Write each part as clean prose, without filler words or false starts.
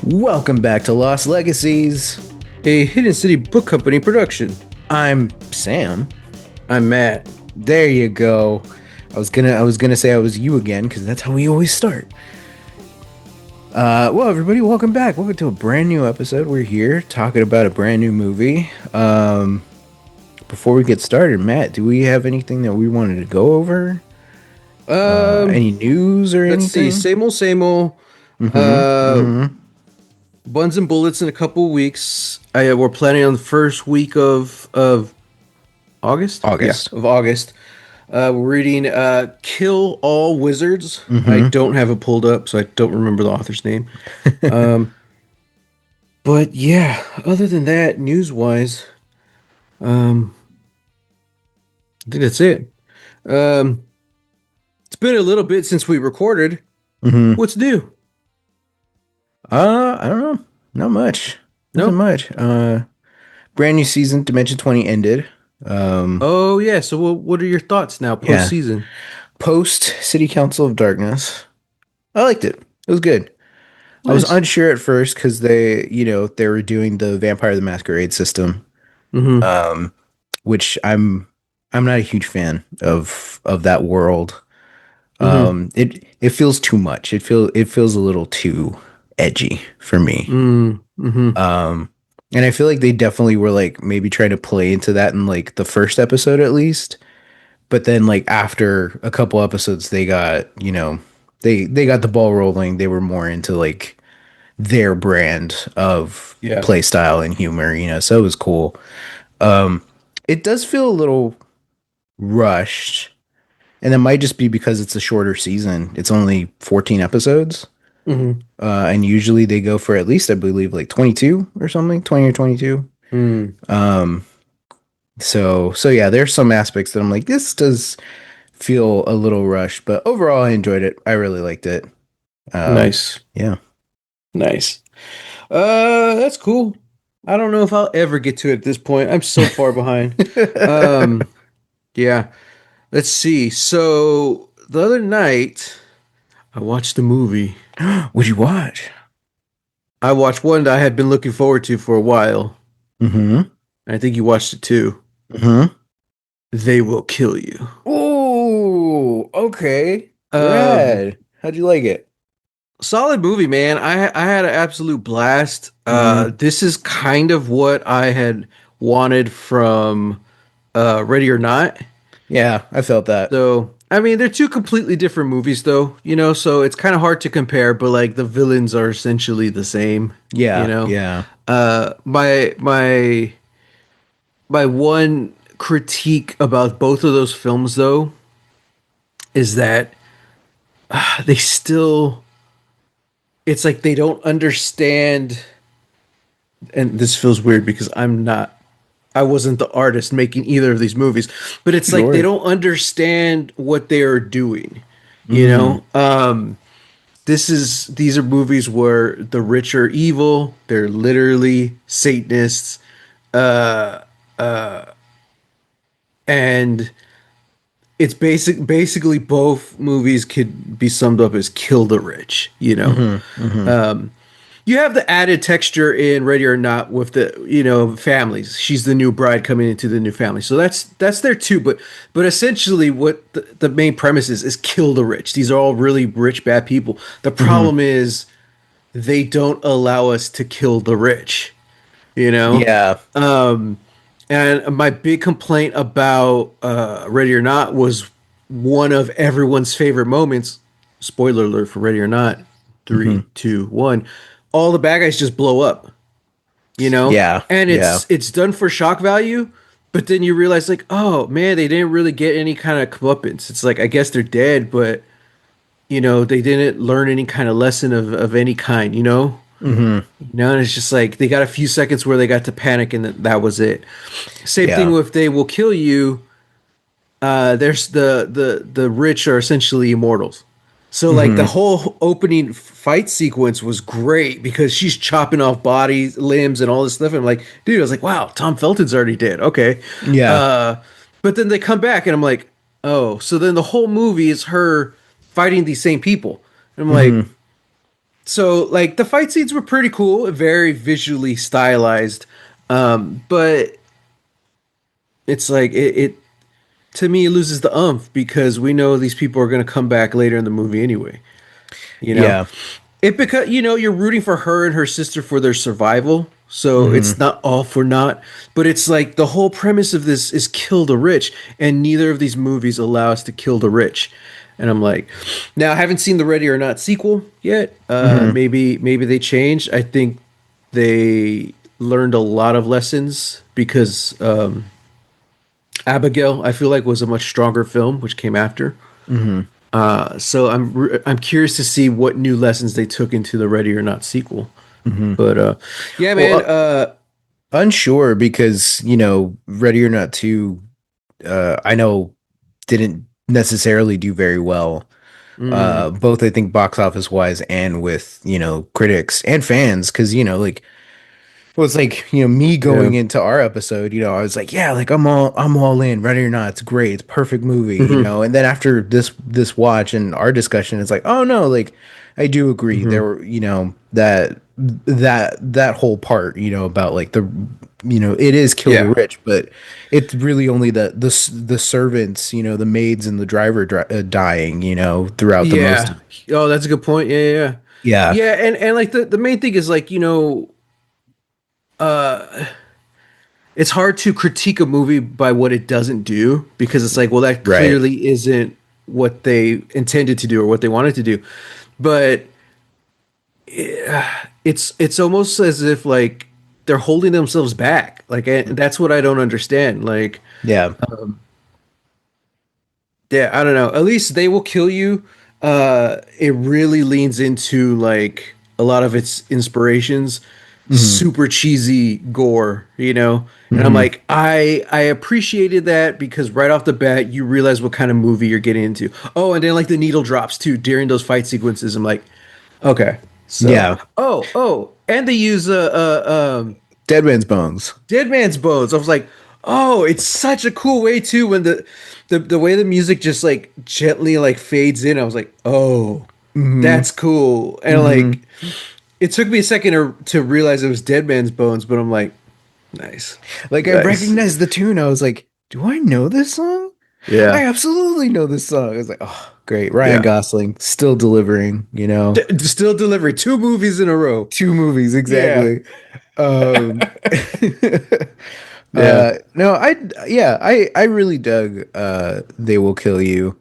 Welcome back to Lost Legacies. A Hidden City Book Company production. I'm Sam. I'm Matt. There you go. I was gonna say I was you again because that's how we always start. Well, everybody, welcome back. Welcome to a brand new episode. We're here talking about a brand new movie. Before we get started, Matt, do we have anything that we wanted to go over? Any news or Let's see. anything? Same old, same old. Buns and bullets in a couple weeks. We're planning on the first week of August. August. Yeah, of August. We're reading "Kill All Wizards." I Mm-hmm. don't have it pulled up, so I don't remember the author's name. But yeah, other than that, news-wise, I think that's it. Um, it's been a little bit since we recorded. Mm-hmm. What's new? I don't know. Not much. Nothing No. much. Brand new season, Dimension 20 ended. Oh yeah. So what are your thoughts now post Yeah. season? Post City Council of Darkness. I liked it. It was good. I was Nice. unsure at first because they were doing the Vampire the Masquerade system, Mm-hmm. which I'm not a huge fan of that world. Mm-hmm. It feels too much. It feels a little too edgy for me. Mm-hmm. And I feel like they definitely were like maybe trying to play into that in like the first episode at least. But then like after a couple episodes they got, they got the ball rolling. They were more into like their brand of Yeah. play style and humor, so it was cool. It does feel a little rushed, and it might just be because it's a shorter season. It's only 14 episodes. Mm-hmm. And usually they go for at least, I believe, like 22 or something, 20 or 22. Mm. So yeah, there's some aspects that I'm like, this does feel a little rushed, but overall I enjoyed it. I really liked it. Nice. Yeah. Nice. That's cool. I don't know if I'll ever get to it at this point. I'm so far behind. Um, yeah. Let's see. So the other night I watched a movie. What'd you watch? I watched one that I had been looking forward to for a while. Mm-hmm. I think you watched it too. Mm-hmm. They Will Kill You. Ooh, okay. Um, Rad. How'd you like it? Solid movie, man. I had an absolute blast. Mm-hmm. This is kind of what I had wanted from Ready or Not. Yeah, I felt that. So, I mean, they're two completely different movies, though. So it's kind of hard to compare. But like the villains are essentially the same. You Yeah, know, yeah. my one critique about both of those films, though, is that they still. It's like they don't understand, and this feels weird because I wasn't the artist making either of these movies, but it's like they Sure. don't understand what they are doing. You Mm-hmm. know, these are movies where the rich are evil. They're literally Satanists, and it's basically both movies could be summed up as kill the rich. Mm-hmm. Mm-hmm. You have the added texture in Ready or Not with the families. She's the new bride coming into the new family, so that's there too. But essentially, what the main premise is kill the rich. These are all really rich bad people. The Mm-hmm. problem is they don't allow us to kill the rich. You know, Yeah. and my big complaint about Ready or Not was one of everyone's favorite moments. Spoiler alert for Ready or Not. Mm-hmm. Three, two, one. All the bad guys just blow up, Yeah. and Yeah. it's done for shock value. But then you realize, like, oh man, they didn't really get any kind of comeuppance. It's like I guess they're dead, but they didn't learn any kind of lesson of any kind. Mm-hmm. And it's just like they got a few seconds where they got to panic, and that was it. Same thing Yeah. with They Will Kill You. There's the rich are essentially immortals. So like the Mm-hmm. whole opening fight sequence was great because she's chopping off bodies, limbs, and all this stuff. And I'm like, dude, I was like, wow, Tom Felton's already dead. Okay. Yeah. Uh, but then they come back, and I'm like, oh, so then the whole movie is her fighting these same people. And I'm like, Mm-hmm. So like the fight scenes were pretty cool, very visually stylized. But it's like it to me it loses the umph because we know these people are going to come back later in the movie anyway. You know, Yeah. it because you're rooting for her and her sister for their survival, so it's Hmm. not all for naught. But it's like the whole premise of this is kill the rich, and neither of these movies allow us to kill the rich. And I'm like, now I haven't seen the Ready or Not sequel yet. Hmm. Maybe they changed. I think they learned a lot of lessons because Abigail, I feel like, was a much stronger film, which came after. Hmm. So I'm curious to see what new lessons they took into the Ready or Not sequel. Hmm. But yeah, Well, man. unsure because, Ready or Not 2, I know didn't necessarily do very well. Mm, Both I think box office wise and with, critics and fans. Cause, like, well, it's like, me yeah. going into our episode, I was like, yeah, like I'm all in, ready or not, it's great, it's a perfect movie, Hmm. and then after this watch and our discussion, it's like, oh no, like I do agree. There Hmm. were, that whole part, about like it is kill the Yeah. rich, but it's really only the servants, the maids and the driver dying, throughout the most Yeah. of it. Oh, that's a good point. Yeah, yeah, yeah. Yeah. Yeah, and like the main thing is like, it's hard to critique a movie by what it doesn't do because it's like, well, that Right. clearly isn't what they intended to do or what they wanted to do. But it's almost as if like they're holding themselves back. Like that's what I don't understand. Like, Yeah. yeah, I don't know. At least they will kill you. It really leans into like a lot of its inspirations, Hmm. super cheesy gore, And I'm Hmm. like, I appreciated that because right off the bat you realize what kind of movie you're getting into. Oh, and then like the needle drops too during those fight sequences. I'm like, okay, so Yeah. and they use Dead Man's Bones. Dead Man's Bones. I was like, oh, it's such a cool way too when the way the music just like gently like fades in. I was like, oh, Hmm. that's cool. And Hmm. like it took me a second to realize it was Dead Man's Bones, but I'm like, nice. Like I Nice. recognized the tune. I was like, do I know this song? I Yeah. absolutely know this song. I was like, oh, great. Ryan Yeah. Gosling still delivering, Still delivered 2 movies in a row. two movies Yeah. exactly. Um Yeah. no, I really dug They Will Kill You.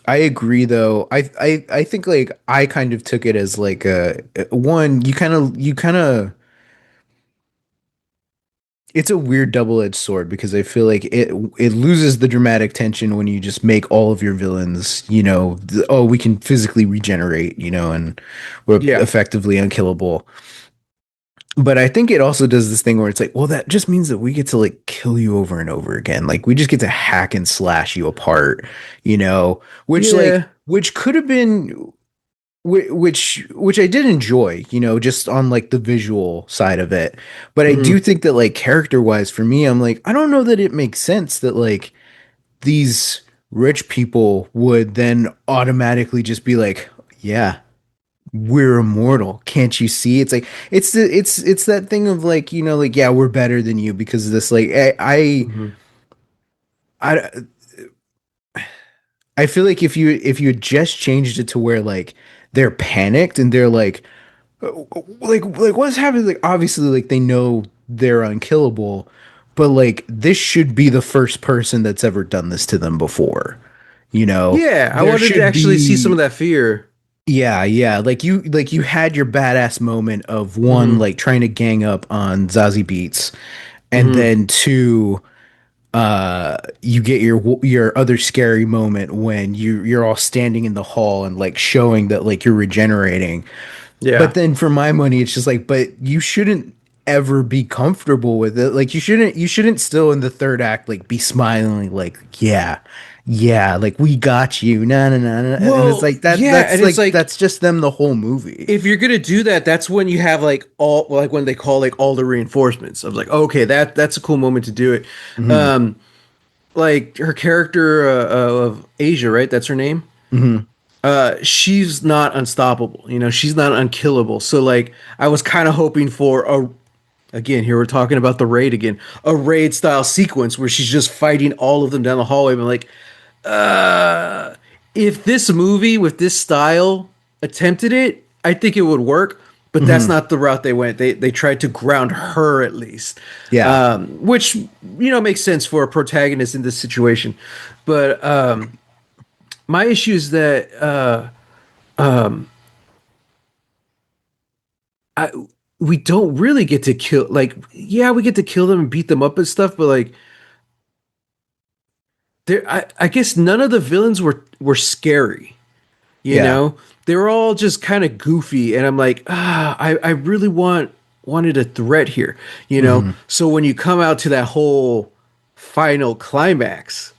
I agree though. I think like I kind of took it as like a one, you kind of it's a weird double-edged sword because I feel like it loses the dramatic tension when you just make all of your villains, oh, we can physically regenerate, and we're Yeah. effectively unkillable. But I think it also does this thing where it's like, well, that just means that we get to like kill you over and over again. Like we just get to hack and slash you apart, which like Yeah. which could have been which I did enjoy, just on like the visual side of it. But I do Hmm. think that like character wise for me, I'm like, I don't know that it makes sense that like these rich people would then automatically just be like, yeah, we're immortal. Can't you see? It's like it's that thing of like, like yeah, we're better than you because of this. Like Hmm. I I feel like if you had just changed it to where like they're panicked and they're like what's happening, like obviously like they know they're unkillable, but like this should be the first person that's ever done this to them before, Yeah. I there wanted to should actually see some of be. that fear. Yeah, like you had your badass moment of one Hmm. like trying to gang up on Zazie Beats, and Hmm. then two, you get your other scary moment when you're all standing in the hall and like showing that like you're regenerating. But Yeah. then for my money, it's just like, but you shouldn't ever be comfortable with it. Like you shouldn't still in the third act like be smiling like, yeah, yeah, like we got you. No, no, no, no. And it's Well, like that yeah, that's and it's like like that's just them the whole movie. if you're gonna do that, that's when you have like all like when they call like all the reinforcements. I was like, okay, that's a cool moment to do it. Hmm. Um, like her character of Asia, right? That's her name. Hmm. she's not unstoppable. You know, she's not unkillable. So like I was kind of hoping for a again, here we're talking about the raid again, a raid style sequence where she's just fighting all of them down the hallway. But like, uh, if this movie with this style attempted it, I think it would work. But that's Hmm. not the route they went. They tried to ground her at least, Yeah. which makes sense for a protagonist in this situation. But my issue is that I we don't really get to kill like yeah we get to kill them and beat them up and stuff, but like there I guess none of the villains were scary. You Yeah. know, they were all just kind of goofy, and I'm like, I really wanted a threat here. You know, Hmm. so when you come out to that whole final climax,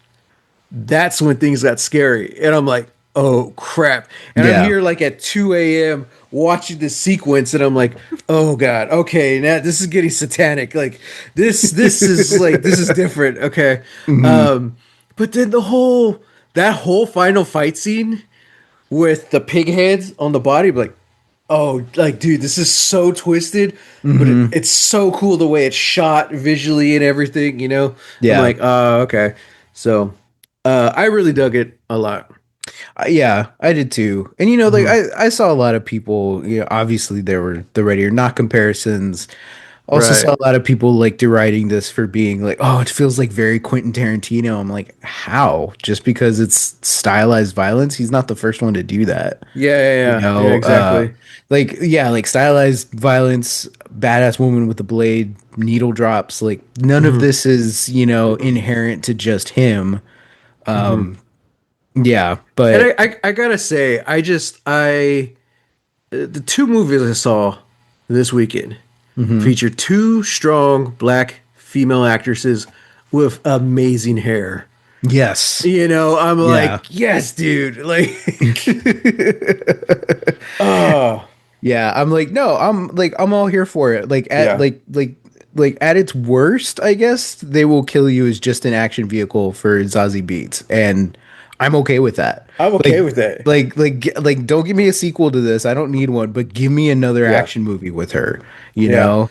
that's when things got scary. And I'm like, oh crap. And I'm Yeah. here like at 2 a.m. watching this sequence, and I'm like, oh God, okay, now this is getting satanic. Like this is different. Okay. Hmm. Um, but then that whole final fight scene with the pig heads on the body, like, oh, like, dude, this is so twisted, but Hmm. it's so cool the way it's shot visually and everything, you know? I'm Yeah. like, oh, okay. So, I really dug it a lot. Yeah, I did too. And like Hmm. I saw a lot of people, obviously there were the Ready or Not comparisons. Also Right. saw a lot of people like deriding this for being like, oh, it feels like very Quentin Tarantino. I'm like, how? Just because it's stylized violence? He's not the first one to do that. Yeah, yeah, You yeah, yeah, know, exactly. like yeah, like stylized violence, badass woman with a blade, needle drops, like none of Hmm. this is, inherent to just him. Hmm. Yeah, And but I gotta say, the two movies I saw this weekend mhm. feature two strong black female actresses with amazing hair. Yes. I'm Yeah. like, yes, dude. Like, oh, Yeah. I'm like, no, I'm all here for it. Like at yeah. like at its worst, I guess, They Will Kill You is just an action vehicle for Zazie Beetz. And I'm okay with that. I'm okay Like with that. don't give me a sequel to this. I don't need one, but give me another Yeah. action movie with her, you Yeah. know?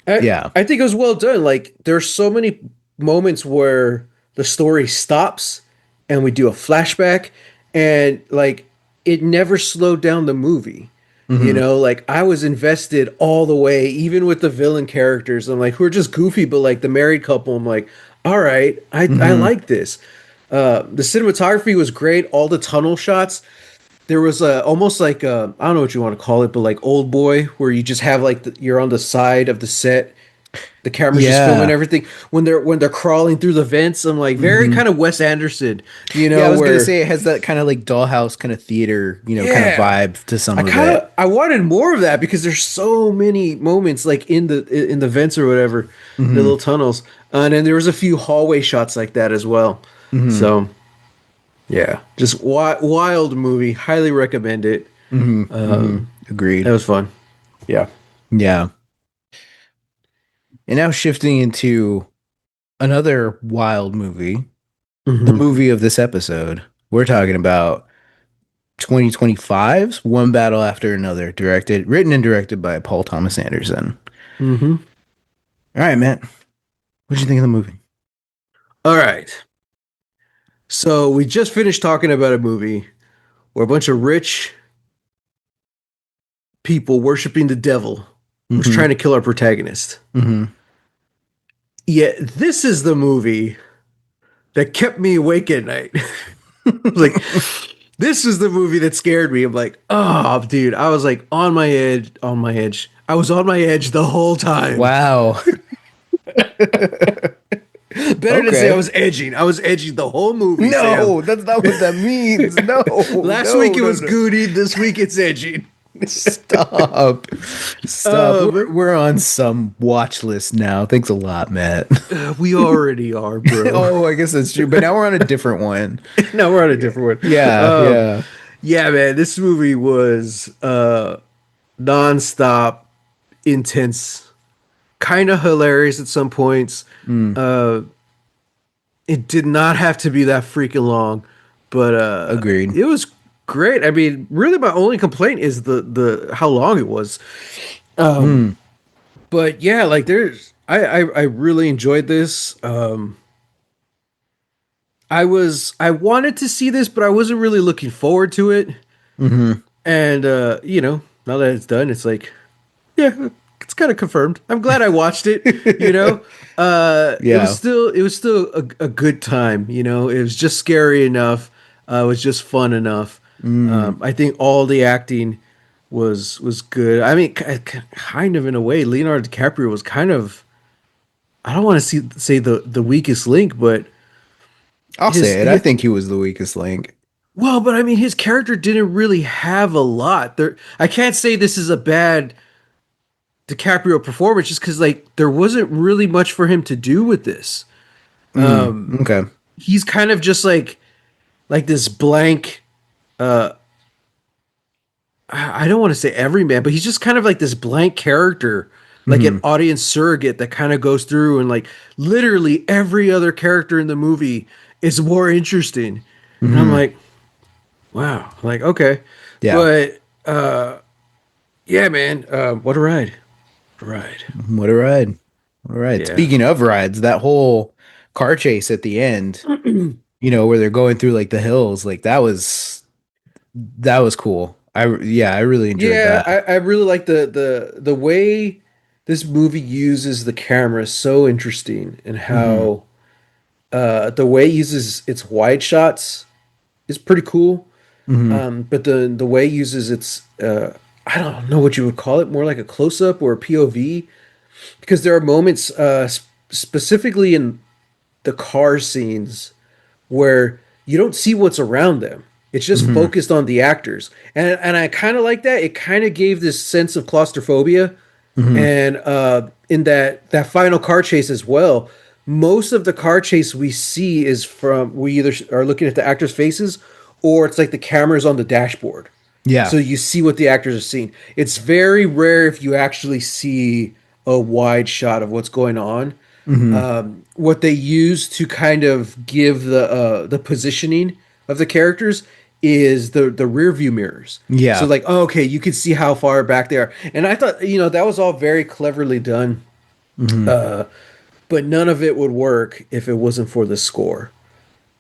I, Yeah. I think it was well done. Like, there's so many moments where the story stops and we do a flashback, and like, it never slowed down the movie. Hmm. Like, I was invested all the way, even with the villain characters. I'm like, who are just goofy, but like the married couple, I'm like, all right, I Hmm. like this. The cinematography was great. All the tunnel shots. There was a almost like I don't know what you want to call it, but like Old Boy, where you just have like you're on the side of the set, the camera's just filming Yeah. everything. When they're crawling through the vents, I'm like very Hmm. kind of Wes Anderson, Yeah, I was gonna where say it has that kind of like dollhouse kind of theater, kind of yeah, vibe to some of it. I wanted more of that because there's so many moments like in the vents or whatever, the Hmm. little tunnels, and then there was a few hallway shots like that as well. Hmm. So yeah, just wild movie, highly recommend it. Hmm. Hmm. Um, that Agreed. was fun. Yeah. Yeah. And now shifting into another wild movie, the Hmm. movie of this episode. We're talking about 2025's One Battle After Another, written and directed by Paul Thomas Anderson. Hmm. All right, Matt. What'd you think of the movie? All right. So we just finished talking about a movie where a bunch of rich people worshiping the devil was Hmm. trying to kill our protagonist. Hmm. Yet this is the movie that kept me awake at night. Like, this is the movie that scared me. I'm like, oh, dude. I was like on my edge, on my edge. I was on my edge the whole time. Wow. Better to say I Okay. was edging. I was edging the whole movie, Sam. No, that's not what that means. No, Last week no, it no, was no. Goody. This week it's edging. Stop. Stop. We're Um, we're on some watch list now. Thanks a lot, Matt. we already are, bro. Oh, I guess that's true. But now we're on a different one. No, we're on a different one. Yeah, yeah. Yeah, man, this movie was nonstop, intense, kind of hilarious at some points. Mm, Uh, it did not have to be that freaking long, but agreed. it was. great. I mean, really, my only complaint is the how long it was. Mm, But yeah, like I really enjoyed this. I wanted to see this, but I wasn't really looking forward to it. hmm. And now that it's done, it's like, yeah, it's kind of confirmed. I'm glad I watched it. You know, Yeah. it was still a good time. You know, it was just scary enough. It was just fun enough. Mm. I think all the acting was good. I mean, kind of in a way, Leonardo DiCaprio was kind of, I don't want to say the weakest link, but I'll say it. I his think he was the weakest link. well, but I mean, his character didn't really have a lot. There, I can't say this is a bad DiCaprio performance just because like there wasn't really much for him to do with this. Mm, okay. He's kind of just like this blank. I don't want to say everyman, but he's just kind of like this blank character, like an Hmm. audience surrogate that kind of goes through and like literally every other character in the movie is more interesting. And I'm Hmm. like, wow, like okay, Yeah. but yeah, man, what a ride, ride. What a ride. All right. Yeah. Speaking of rides, that whole car chase at the end, where they're going through like the hills, like that was cool. Yeah, I really enjoyed Yeah, that. I really like the way this movie uses the camera. So interesting, and Hmm. how the way it uses its wide shots is pretty cool. Hmm. But the way it uses its I don't know what you would call it, more like a close up or a POV, because there are moments specifically in the car scenes where you don't see what's around them. It's just Hmm. focused on the actors. And I kind of like that. It kind of gave this sense of claustrophobia. Hmm. And in that final car chase as well, most of the car chase we see is from we either are looking at the actors' faces or it's like the camera's on the dashboard. So Yeah. you see what the actors are seeing. It's very rare if you actually see a wide shot of what's going on. Hmm. What they use to kind of give the positioning of the characters is the rear view mirrors. So Yeah. like, oh, okay, you can see how far back they are. And I thought, that was all very cleverly done, Hmm. but none of it would work if it wasn't for the score.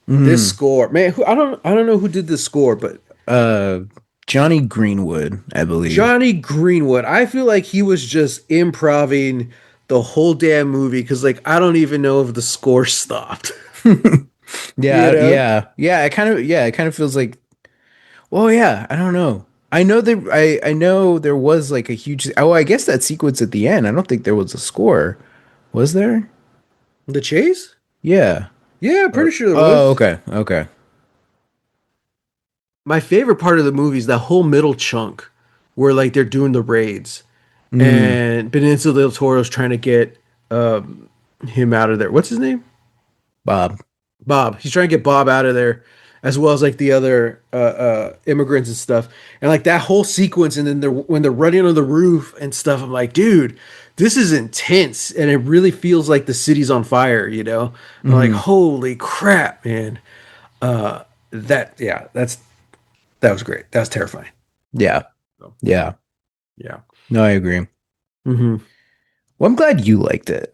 This Hmm. score, man, I don't know who did the score, but Uh, Johnny Greenwood, I believe. Johnny Greenwood, I feel like he was just improving the whole damn movie because like I don't even know if the score stopped. you Yeah, know? yeah, it kind of feels like, well, yeah, I don't know. I know there was like a huge, oh, I guess that sequence at the end. I don't think there was a score. Was there? The chase? Yeah. Yeah, I'm pretty sure there Oh, was. okay. Okay. My favorite part of the movie is that whole middle chunk where like they're doing the raids Mm, and Benicio del Toro's trying to get him out of there. What's his name? Bob. Bob. He's trying to get Bob out of there, as well as like the other immigrants and stuff. And like that whole sequence, and then when they're running on the roof and stuff, I'm like, dude, this is intense, and it really feels like the city's on fire. I'm like, Hmm. holy crap, man. That yeah, that was great. That was terrifying. Yeah. So, Yeah. yeah. No, I agree. Mm-hmm. Well, I'm glad you liked it.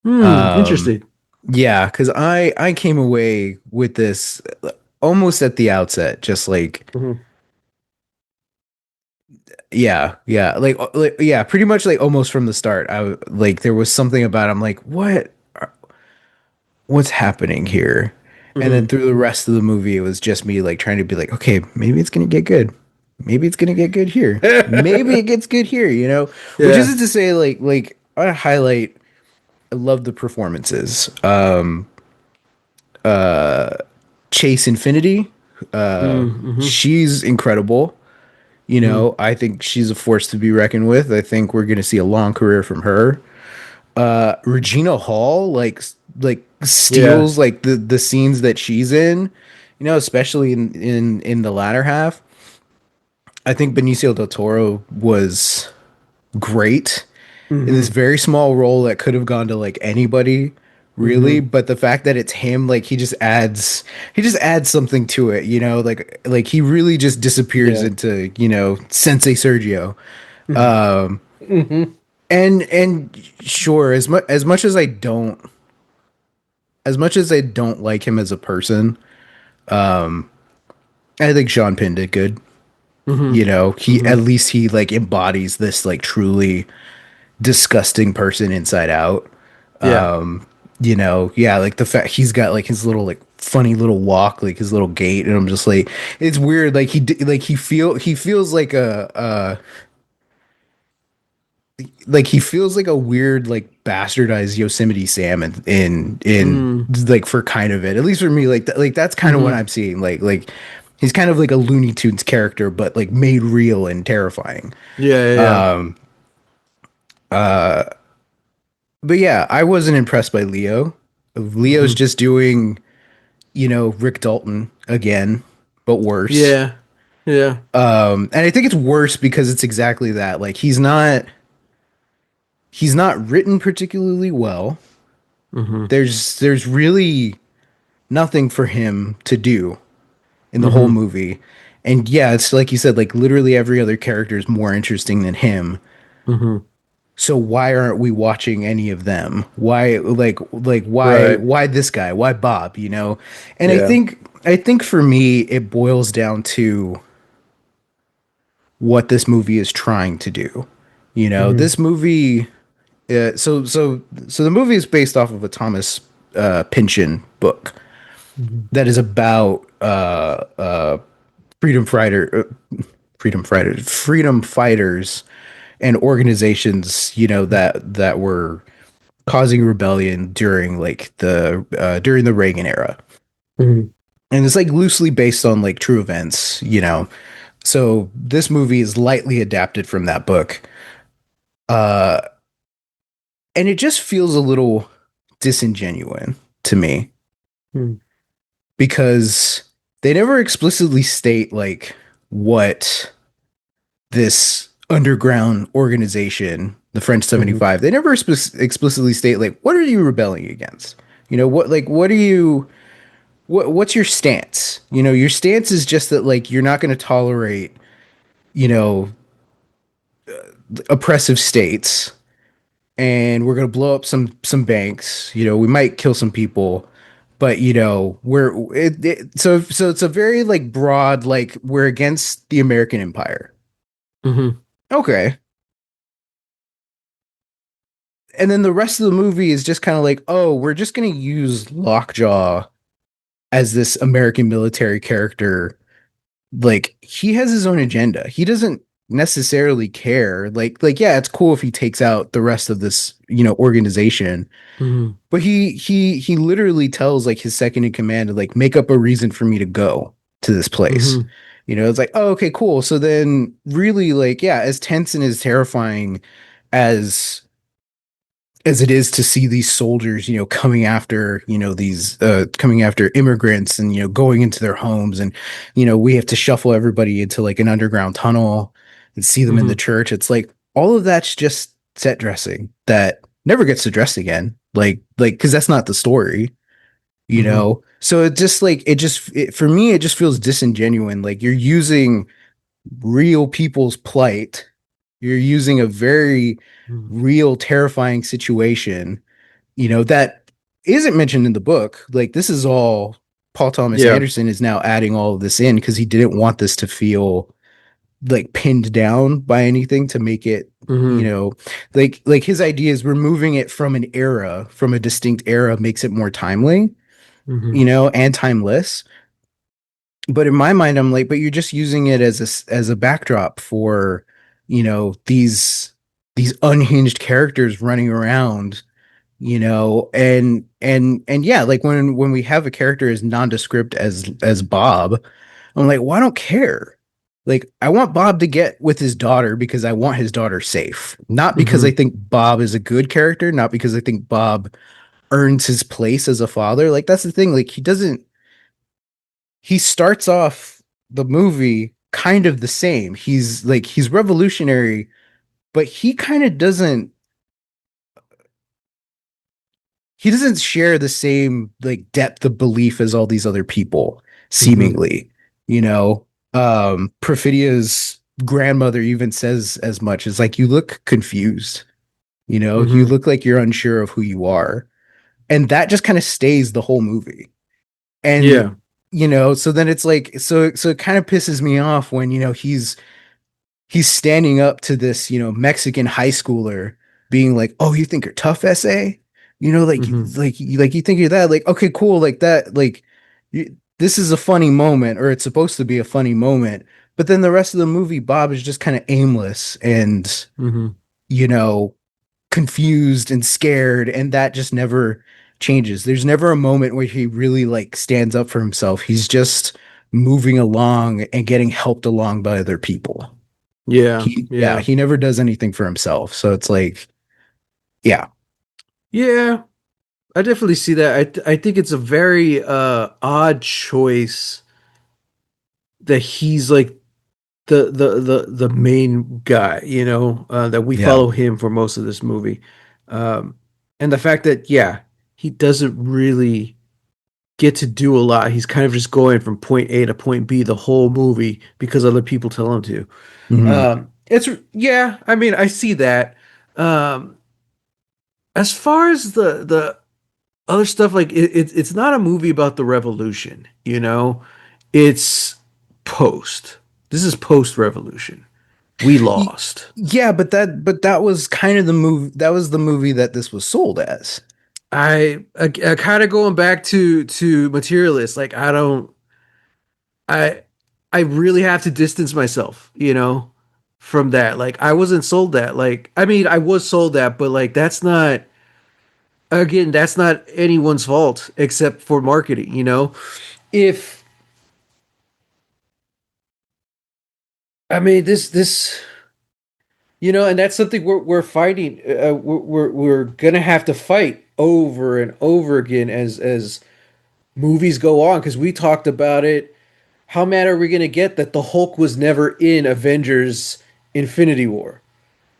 Interesting. Yeah, because I came away with this almost at the outset, just like, Mm-hmm. yeah, yeah, pretty much like almost from the start. Like there was something about I'm like, what's happening here? And then Mm-hmm. through the rest of the movie, it was just me like trying to be like, okay, maybe it's gonna get good. Maybe it's gonna get good here. Maybe it gets good here, Which Yeah. isn't to say like I highlight. I love the performances. Chase Infinity, Mm-hmm. she's incredible. Mm-hmm. I think she's a force to be reckoned with. I think we're gonna see a long career from her. Regina Hall like Yeah. steals like the scenes that she's in, especially in the latter half. I think Benicio del Toro was great in this Mm-hmm. very small role that could have gone to like anybody. really, Mm-hmm. but the fact that it's him, like he just adds something to it, you know, like he really just disappears Yeah. into, you know, Sensei Sergio. Mm-hmm. And sure, as much as I don't like him as a person, I think Sean Penn did good. Mm-hmm. You know, he Mm-hmm. at least he like embodies this like truly disgusting person inside out. Yeah. You know, yeah, like the fact he's got like his little like funny little walk, like his little gait, and I'm just like, it's weird. Like like he feels like he feels like a weird like bastardized Yosemite Sam in Mm. like for kind of it. At least for me, like that's kind of what Mm-hmm. I'm seeing. Like he's kind of like a Looney Tunes character, but like made real and terrifying. Yeah, yeah, yeah. But yeah, I wasn't impressed by Leo. Leo's Mm-hmm. just doing, you know, Rick Dalton again, but worse. Yeah. Yeah. And I think it's worse because it's exactly that. Like he's not written particularly well. Mm-hmm. There's really nothing for him to do in the whole Mm-hmm. movie. And yeah, it's like you said, like literally every other character is more interesting than him. Mm-hmm. So why aren't we watching any of them? Why Right. why this guy? Why Bob, you know? And Yeah. I think for me it boils down to what this movie is trying to do. You know, Mm-hmm. this movie so the movie is based off of a Thomas Pynchon book Mm-hmm. that is about freedom fighter freedom fighters and organizations, you know, that were causing rebellion during the Reagan era. Mm-hmm. And it's like loosely based on like true events, you know. So this movie is lightly adapted from that book. Uh and it just feels a little disingenuous to me because they never explicitly state like what this underground organization, the French Mm-hmm. 75, they never explicitly state like what are you rebelling against? You know, what are you what's your stance? You know, your stance is just that like you're not going to tolerate, you know, oppressive states and we're going to blow up some banks, you know, we might kill some people, but you know, so it's a very like broad like we're against the American empire. Mm-hmm. Okay. And then the rest of the movie is just kind of like, oh, we're just going to use Lockjaw as this American military character. Like he has his own agenda. He doesn't necessarily care. Like yeah, it's cool if he takes out the rest of this, you know, organization. Mm-hmm. But he literally tells like his second in command to like make up a reason for me to go to this place. Mm-hmm. You know, it's like, oh, okay, cool. So then really like, yeah, as tense and as terrifying as it is to see these soldiers, you know, coming after, you know, these coming after immigrants and, you know, going into their homes and, you know, we have to shuffle everybody into like an underground tunnel and see them in the Mm-hmm. church. It's like all of that's just set dressing that never gets addressed again. Because that's not the story, you Mm-hmm. know? So it just like, for me, it just feels disingenuous. Like you're using real people's plight. You're using a very Mm-hmm. real, terrifying situation, you know, that isn't mentioned in the book. Like this is all Paul Thomas Yeah. Anderson is now adding all of this in because he didn't want this to feel like pinned down by anything to make it, you Mm-hmm. know, like his idea is removing it from an era, from a distinct era makes it more timely, Mm-hmm. you know, and timeless. But in my mind, I'm like, but you're just using it as as a backdrop for, you know, these unhinged characters running around, you know, and yeah, like when we have a character as nondescript as Bob, I'm like, well, I don't care. Like, I want Bob to get with his daughter because I want his daughter safe, not because I Mm-hmm. think Bob is a good character, not because I think Bob earns his place as a father. Like, that's the thing. Like, he starts off the movie kind of the same. He's revolutionary, but he kind of doesn't he doesn't share the same like depth of belief as all these other people, Hmm. seemingly. You know, Perfidia's grandmother even says as much as like, you look confused, you know, you Hmm. look like you're unsure of who you are. And that just kind of stays the whole movie. And Yeah. so then it's like, so it kind of pisses me off when, he's standing up to this, Mexican high schooler being like, "Oh, you think you're tough, SA? Hmm. Like you think you're that? Like, okay, cool, like that, like this is a funny moment, or it's supposed to be a funny moment." But then the rest of the movie, Bob is just kind of aimless and, Hmm. you know, confused and scared, and that just never changes. There's never a moment where he really like stands up for himself. He's just moving along and getting helped along by other people. Yeah. Yeah. He never does anything for himself. So it's like, yeah. Yeah. I definitely see that. I think it's a very odd choice that he's like the main guy, that we Yeah. follow him for most of this movie. Um and the fact that he doesn't really get to do a lot. He's kind of just going from point A to point B the whole movie because other people tell him to. Hmm. It's yeah, I mean, I see that. Um as far as the other stuff, like it's not a movie about the revolution, it's post. This is post revolution. We lost. Yeah, but that was kind of the movie. That was the movie that this was sold as. I kind of going back to materialist. Like I I really have to distance myself, from that. Like I wasn't sold that. Like I mean, I was sold that, but like that's not anyone's fault except for marketing. If I mean this and that's something we're fighting. We're gonna have to fight over and over again as movies go on because we talked about it. How mad are we gonna get that the Hulk was never in Avengers Infinity War?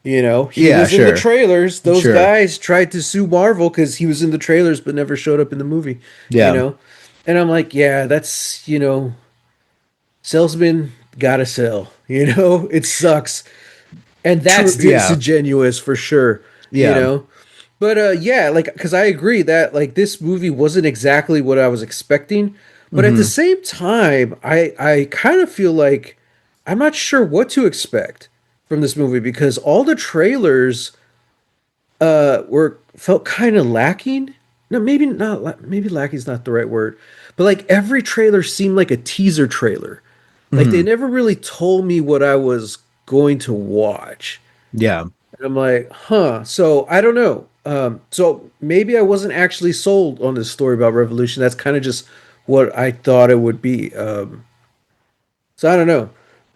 He Yeah, was in the sure. trailers. Those Sure. guys tried to sue Marvel because he was in the trailers but never showed up in the movie. You Yeah. know, and I'm like, yeah, that's salesman gotta sell. It sucks, and that's True. Yeah. disingenuous for sure. You Yeah. know, but yeah, like because I agree that like this movie wasn't exactly what I was expecting, but at the Hmm. same time, I kind of feel like I'm not sure what to expect from this movie because all the trailers were felt kind of lacking. No, maybe not. Maybe lacking is not the right word, but like every trailer seemed like a teaser trailer. Like they Hmm. never really told me what I was going to watch. Yeah. And I'm like, huh. So I don't know. So maybe I wasn't actually sold on this story about Revolution. That's kind of just what I thought it would be. So I don't know.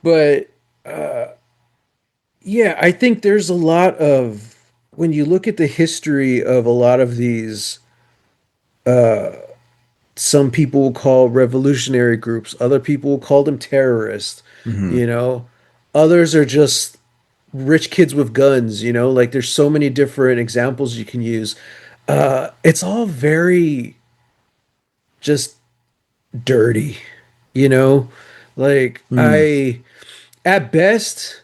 But yeah, I think there's a lot of, when you look at the history of a lot of these, some people will call revolutionary groups, other people will call them terrorists, Hmm. you know, others are just rich kids with guns, like there's so many different examples you can use. It's all very just dirty, you know? Like Hmm. I at best,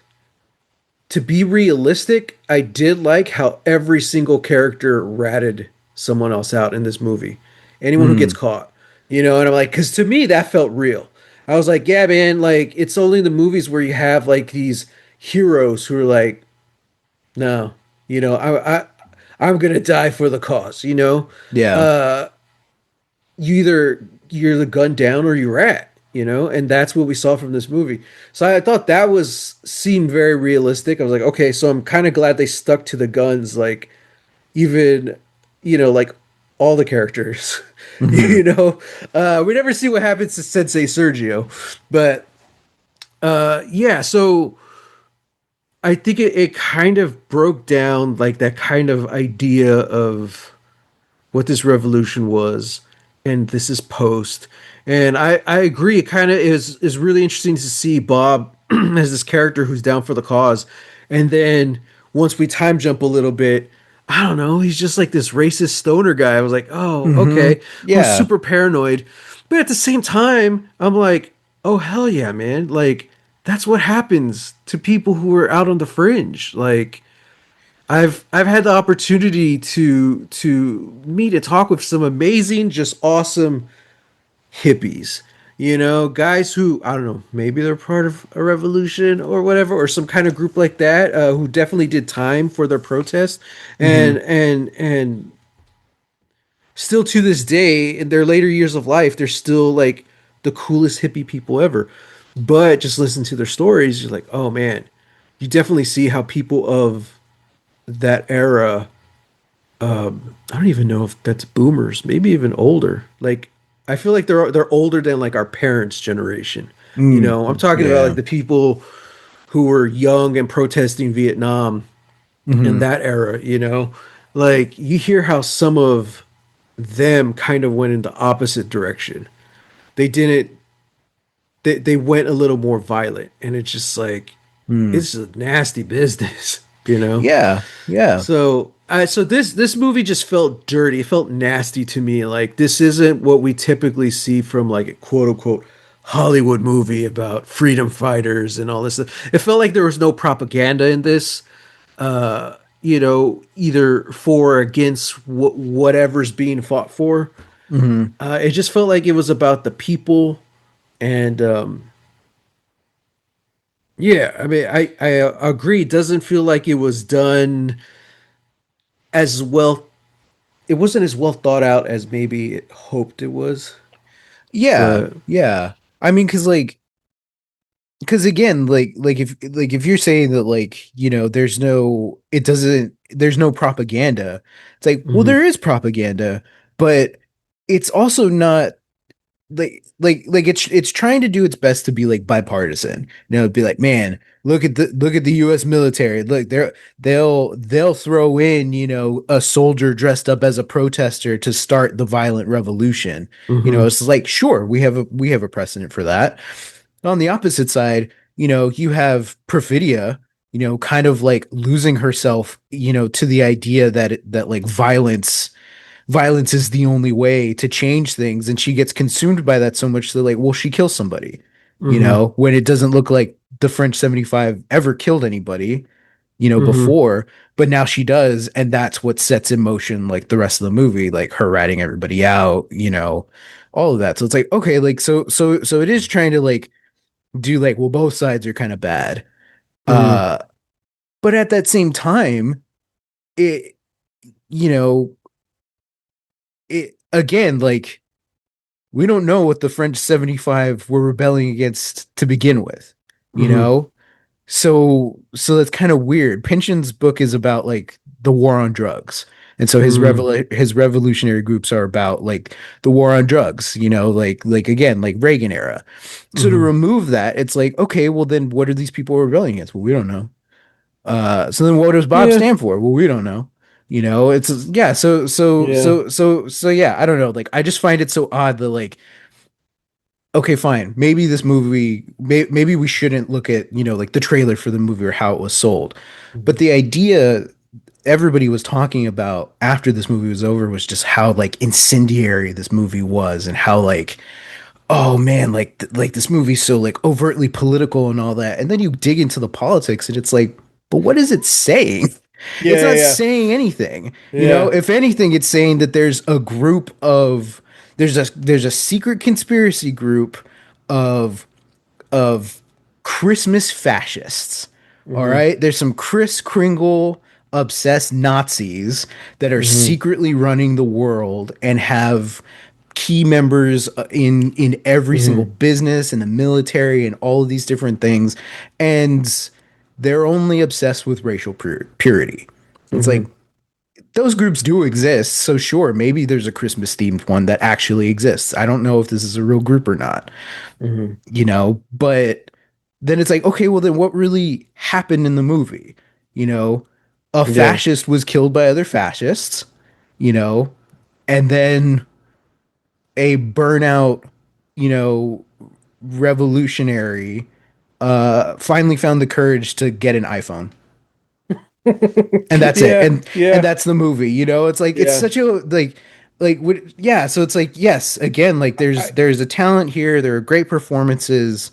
to be realistic, I did like how every single character ratted someone else out in this movie. Anyone who gets Hmm. caught, and I'm like, because to me that felt real. I was like, yeah, man, like it's only the movies where you have like these heroes who are like, no, I'm gonna die for the cause. Yeah. Uh, you're the gun down or you rat. And that's what we saw from this movie. So I thought that was seemed very realistic. I was like, okay, so I'm kind of glad they stuck to the guns, like even like all the characters. Hmm. you know, we never see what happens to Sensei Sergio, but yeah. So I think it kind of broke down like that kind of idea of what this revolution was, and this is post. And I agree. It kind of is really interesting to see Bob as this character who's down for the cause, and then once we time jump a little bit, I don't know, he's just like this racist stoner guy. I was like, oh, Hmm. okay, who's Yeah. super paranoid. But at the same time, I'm like, oh, hell yeah, man. Like, that's what happens to people who are out on the fringe. Like, I've had the opportunity to meet and talk with some amazing, just awesome hippies. You know, guys who I don't know, maybe they're part of a revolution or whatever, or some kind of group like that, who definitely did time for their protest, Hmm. and still to this day, in their later years of life, they're still like the coolest hippie people ever. But just listen to their stories, you're like, oh man, you definitely see how people of that era, I don't even know if that's boomers, maybe even older. Like I feel like they're older than like our parents' generation. You Mm. know, I'm talking about like Yeah. the people who were young and protesting Vietnam in Hmm. that era, you know? Like you hear how some of them kind of went in the opposite direction. They didn't they went a little more violent and it's just like Mm. it's a nasty business, you know? Yeah. Yeah. So this movie just felt dirty. It felt nasty to me. Like this isn't what we typically see from like a quote unquote Hollywood movie about freedom fighters and all this stuff. It felt like there was no propaganda in this. You know, either for or against whatever's being fought for. Hmm. It just felt like it was about the people, and yeah, I mean, I agree. It doesn't feel like it was done as well. It wasn't as well thought out as maybe it hoped it was. Yeah. But Yeah. I mean, because again, like if you're saying that like there's no it doesn't there's no propaganda, it's like, well, hmm there is propaganda, but it's also not like it's trying to do its best to be like bipartisan. It'd be like, man, look at the US military. Look, they'll throw in, a soldier dressed up as a protester to start the violent revolution. hmm It's like, sure, we have a precedent for that. On the opposite side, you have Perfidia, kind of like losing herself, to the idea that like violence is the only way to change things, and she gets consumed by that so much that like, well, she kills somebody, hmm when it doesn't look like the French 75 ever killed anybody, hmm before, but now she does, and that's what sets in motion like the rest of the movie, like her ratting everybody out, all of that. So it's like, okay, like so it is trying to like do like, well, both sides are kind of bad. hmm uh but at that same time, it you know it again, like, we don't know what the French 75 were rebelling against to begin with, you hmm know? So that's kind of weird. Pynchon's book is about like the war on drugs. And so hmm his revolutionary groups are about like the war on drugs, like again, like Reagan era. So to hmm remove that, it's like, okay, well then what are these people rebelling against? Well, we don't know. So then what does Bob Yeah, stand for? Well, we don't know. It's yeah, yeah. so yeah, I don't know. Like, I just find it so odd that like, okay, fine. Maybe this movie, maybe we shouldn't look at, like the trailer for the movie or how it was sold. But hmm the idea everybody was talking about after this movie was over was just how like incendiary this movie was, and how like, oh man, like this movie's so like overtly political and all that. And then you dig into the politics and it's like, but what is it saying? It's Yeah, not yeah, saying anything. yeah. If anything, it's saying that there's a secret conspiracy group of of Christmas fascists. All hmm right. There's some Kris Kringle obsessed Nazis that are hmm secretly running the world and have key members in every single hmm business in the military and all of these different things, and they're only obsessed with racial purity. It's like, hmm those groups do exist, so sure, maybe there's a Christmas themed one that actually exists. I don't know if this is a real group or not, hmm but then it's like, okay, well then what really happened in the movie? You know, a Yeah. fascist was killed by other fascists, you know, and then a burnout, you know, revolutionary finally found the courage to get an iPhone. and that's it. Yeah, And yeah. that's the movie. You know, it's like it's Yeah. such a yeah. So it's like yes, again, like I there's a talent here. There are great performances,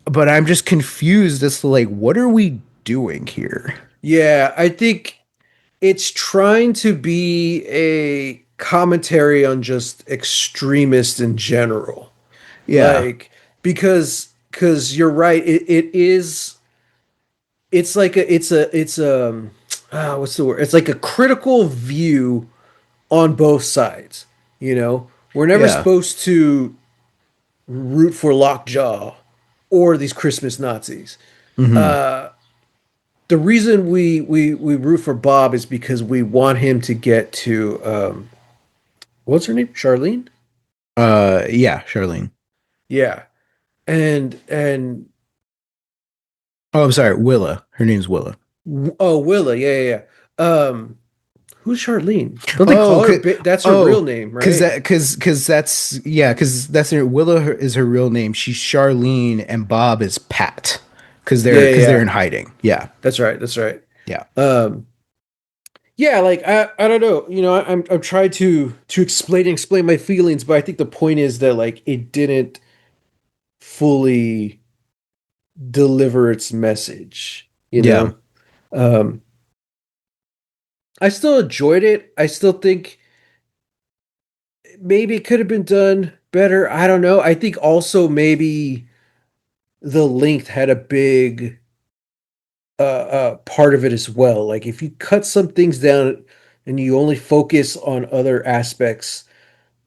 but I'm just confused as to like what are we doing here? yeah, I think it's trying to be a commentary on just extremists in general. Yeah. Like because you're right, it is it's like what's the word? It's like a critical view on both sides. You know, we're never Yeah. supposed to root for Lockjaw or these Christmas Nazis. Hmm. The reason we root for Bob is because we want him to get to what's her name? Charlene? Yeah, Charlene. Yeah. And Oh, I'm sorry, Willa. Her name's Willa. oh, Willa. Yeah, yeah, yeah. Who's Charlene? Don't they Oh, call her that's her real oh, name, because right? that's yeah, because that's her. Willa is her real name. She's Charlene, and Bob is Pat. Yeah, yeah, Because they're in yeah. hiding. Yeah, That's right. That's right. yeah, Um yeah, like I don't know. You know, I'm trying to explain my feelings, but I think the point is that like it didn't fully deliver its message, you yeah. know? Um I still enjoyed it. I still think maybe it could have been done better. I don't know. I think also the length had a big part of it as well. Like if you cut some things down and you only focus on other aspects,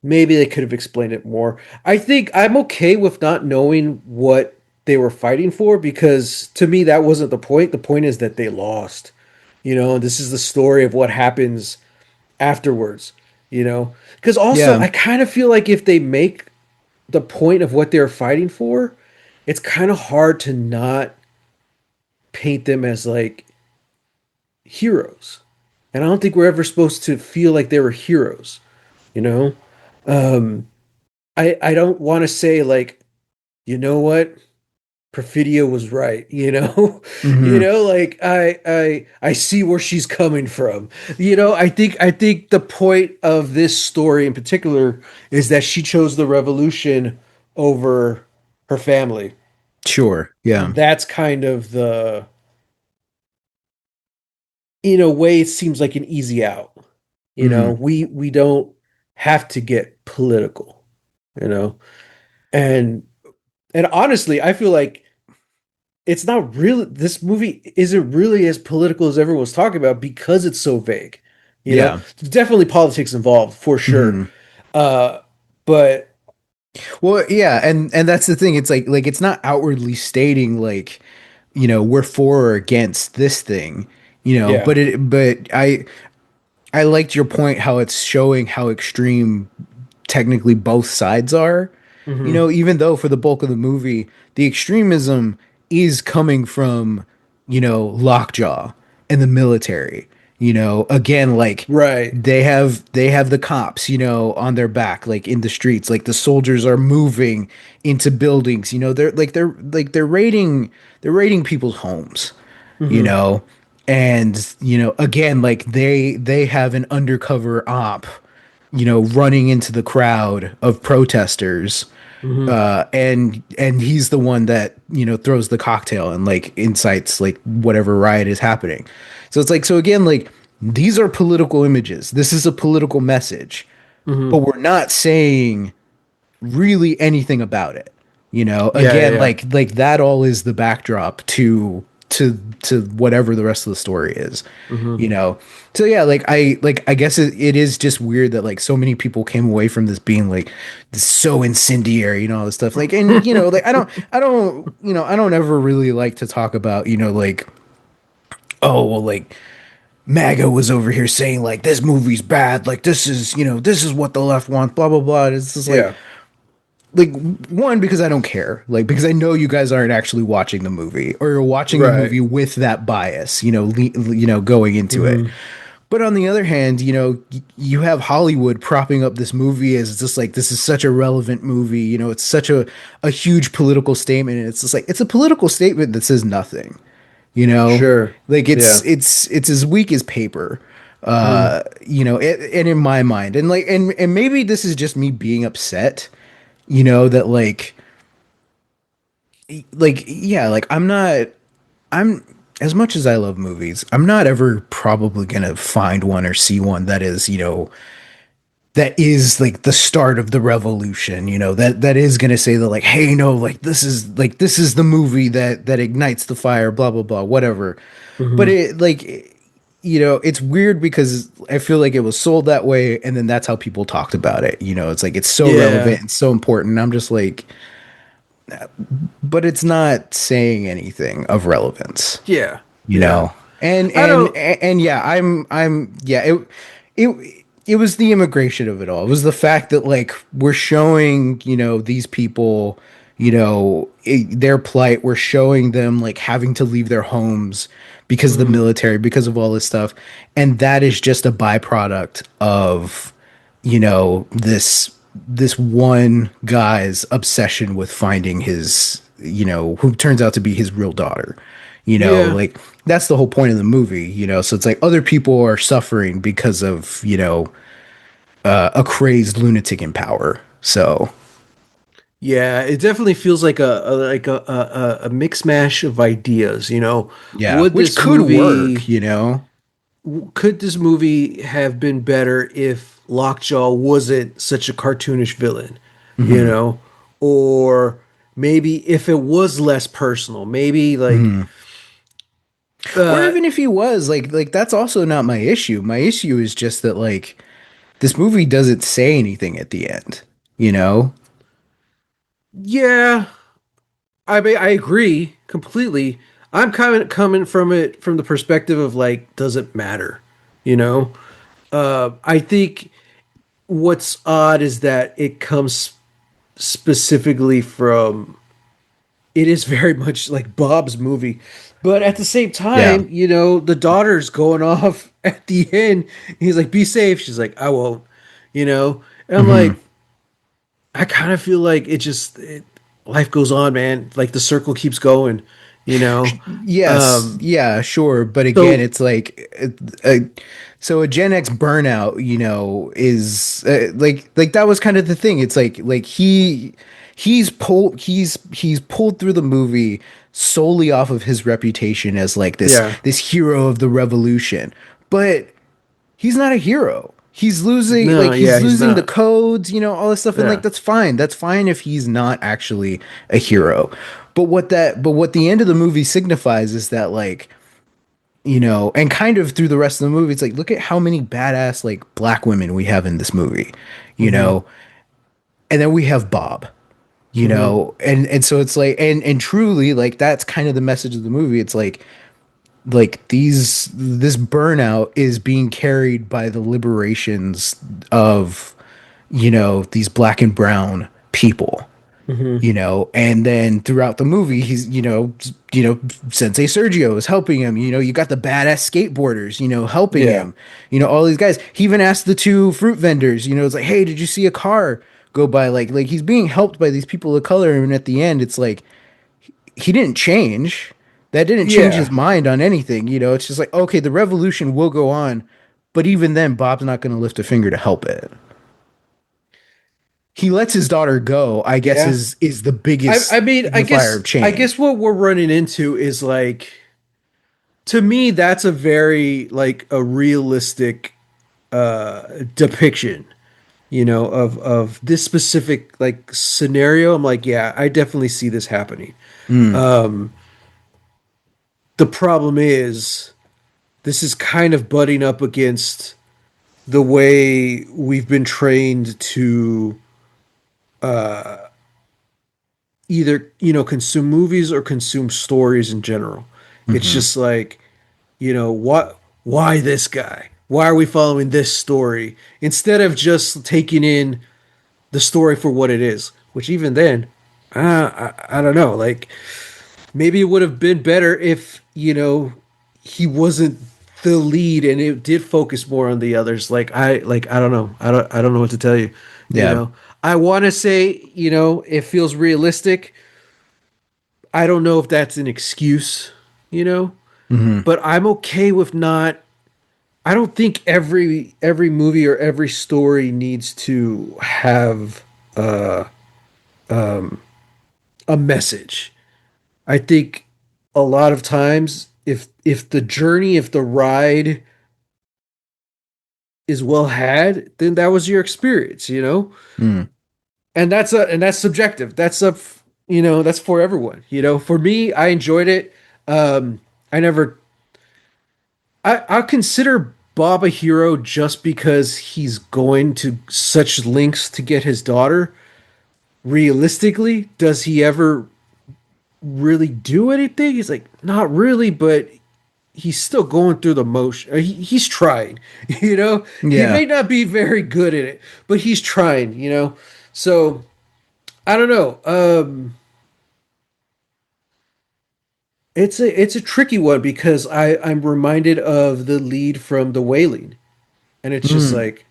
maybe they could have explained it more. I think I'm okay with not knowing what they were fighting for because to me that wasn't the point. The point is that they lost. You know, and this is the story of what happens afterwards, you know? Because also, Yeah. I kind of feel like if they make the point of what they're fighting for, it's kind of hard to not paint them as like heroes. And I don't think we're ever supposed to feel like they were heroes, you know? Um, I don't want to say like, you know what? Perfidia was right, you know? You Hmm. know, like I see where she's coming from. You know, I think the point of this story in particular is that she chose the revolution over her family. Sure. Yeah. And that's kind of the in a way it seems like an easy out. You know, Hmm. we don't have to get political, you know. And and honestly, I feel like it's not really this movie isn't really as political as everyone was talking about because it's so vague. You know, Yeah. there's definitely politics involved for sure. Hmm. Uh, but Well, yeah, and that's the thing. It's like it's not outwardly stating like, we're for or against this thing, yeah, but I liked your point how it's showing how extreme technically both sides are. hmm Even though for the bulk of the movie, the extremism is coming from, Lockjaw and the military. Again, like right, they have the cops, on their back, like in the streets. Like the soldiers are moving into buildings. They're raiding people's homes, you hmm know and again, like they have an undercover op, running into the crowd of protesters, hmm and he's the one that throws the cocktail and like incites like whatever riot is happening. So it's like, so again, like these are political images, this is a political message, but hmm we're not saying really anything about it. yeah, yeah, Again, yeah, like that all is the backdrop to whatever the rest of the story is. hmm You know. So yeah, I guess it is just weird that like so many people came away from this being like this so incendiary and all this stuff. Like, and like I don't ever really like to talk about, like, oh well, like MAGA was over here saying like this movie's bad, like this is what the left wants, blah blah blah. And it's just yeah, like one, because I don't care, like because I know you guys aren't actually watching the movie, or you're watching the right, movie with that bias, going into it. hmm But on the other hand, you have Hollywood propping up this movie as just like this is such a relevant movie, it's such a huge political statement, and it's just like it's a political statement that says nothing. you know? Sure. Like Yeah. it's as weak as paper. Mm, And in my mind. And like and maybe this is just me being upset, that like yeah, like I'm as much as I love movies, I'm not ever probably gonna find one or see one that is, that is like the start of the revolution, that is gonna say that like, hey, no, like this is the movie that ignites the fire, blah blah blah, whatever. But hmm. it like it's weird because I feel like it was sold that way, and then that's how people talked about it. It's like it's so relevant Yeah. and so important. I'm just like, but it's not saying anything of relevance, Yeah. you Yeah. know and I and don't. and yeah, I'm yeah, it was the immigration of it all. It was the fact that like we're showing these people, their plight. We're showing them like having to leave their homes because of the Mhm. military, because of all this stuff, and that is just a byproduct of this one guy's obsession with finding his, who turns out to be his real daughter. Yeah. Like that's the whole point of the movie. So it's like other people are suffering because of a crazed lunatic in power. So Yeah. It definitely feels like a mix mash of ideas. yeah, Would which this could work. movie could this movie have been better if Lockjaw wasn't such a cartoonish villain? You Hmm. know, or maybe if it was less personal, maybe like Hmm. Or uh even if he was like that's also not my issue. My issue is just that like this movie doesn't say anything at the end. You know? yeah, I agree completely. I'm kind of coming from it from the perspective of like, does it matter? You know, I think what's odd is that it comes specifically from. It is very much like Bob's movie, but at the same Yeah. time, the daughter's going off at the end. He's like, "Be safe." She's like, "I won't." And I'm Hmm. like, I kind of feel like life goes on, man. Like the circle keeps going, you know. Yes, Um, yeah, sure, but again, so it's like so a Gen X burnout, is like that was kind of the thing. It's like he's pulled through the movie solely off of his reputation as like this yeah, this hero of the revolution. But he's not a hero. no, He's yeah, he's losing the not. codes, all this stuff, and like Yeah, that's fine. That's fine if he's not actually a hero. But what the end of the movie signifies is that like, and kind of through the rest of the movie, it's like look at how many badass like black women we have in this movie, you hmm, know, and then we have Bob, hmm, and so it's like and truly like that's kind of the message of the movie. It's like this burnout is being carried by the liberations of these black and brown people, hmm, and then throughout the movie he's Sensei Sergio is helping him. You got the badass skateboarders helping yeah, him. All these guys. He even asked the two fruit vendors, it's like, hey, did you see a car go by? Like he's being helped by these people of color, and at the end it's like he didn't change. That didn't change his yeah, mind on anything. It's just like, okay, the revolution will go on, but even then, Bob's not going to lift a finger to help it. He lets his daughter go, I guess, yeah. is the I biggest mean, signifier of I guess change. what we're running into is like, to me, that's a very like a realistic depiction, of this specific like scenario. I'm like, yeah, I definitely see this happening. Mm, The problem is this is kind of butting up against the way we've been trained to either, consume movies or consume stories in general. It's hmm. just like, what why this guy? Why are we following this story? Instead of just taking in the story for what it is, which even then, I don't know. Like maybe it would have been better if he wasn't the lead and it did focus more on the others. Like I don't know. I don't know what to tell you. You Yeah. know, I want to say it feels realistic. I don't know if that's an excuse. You know. Hmm. but I'm okay with not. I don't think every movie or every story needs to have uh, a message. I think a lot of times, if the journey, if the ride is well had, then that was your experience, you know. Mm. And that's subjective. That's a that's for everyone. You know, for me, I enjoyed it. I never. I consider Bob a hero just because he's going to such lengths to get his daughter. Realistically, does he ever really do anything? He's like, not really, but he's still going through the motion. He's trying, you know. He may Yeah. not be very good at it, but he's trying, you know. So I don't know. It's a tricky one because I'm reminded of the lead from The Wailing, and it's just Mm. like,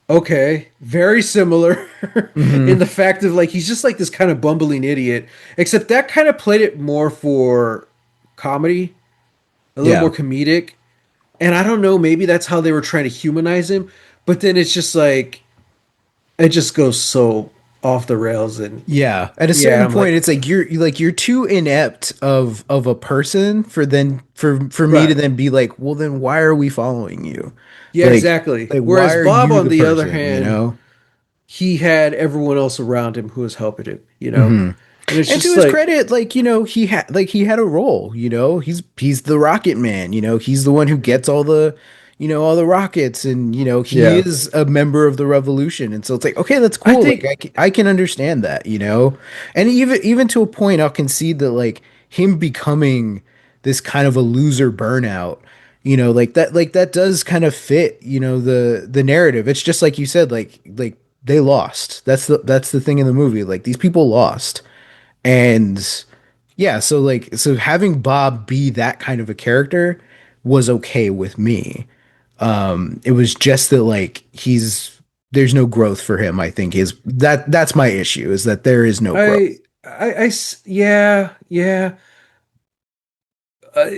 okay, very similar in Hmm. the fact of like he's just like this kind of bumbling idiot, except that kind of played it more for comedy, a little Yeah. more comedic. And I don't know, maybe that's how they were trying to humanize him, but then it's just like it just goes so off the rails and Yeah. At a yeah, certain I'm point, like, it's like you're too inept of a person for me to right. then be like, well, then why are we following you? Yeah, Like exactly. why Whereas are Bob, you on the the other person, you hand, know? he had everyone else around him who was helping him, you know? Hmm. And it's And to just his like, credit, like, he had a role, he's the rocket man, he's the one who gets all the rockets, and he yeah. is a member of the revolution. And so it's like, okay, that's I cool. Like think I can understand that. And even to a point, I'll concede that like him becoming this kind of a loser burnout, like that does kind of fit, the narrative. It's just like you said, like they lost. That's the thing in the movie. Like these people lost. And yeah, so having Bob be that kind of a character was okay with me. It was just that like there's no growth for him, I think that's my issue, is that there is no growth. yeah, yeah. Uh,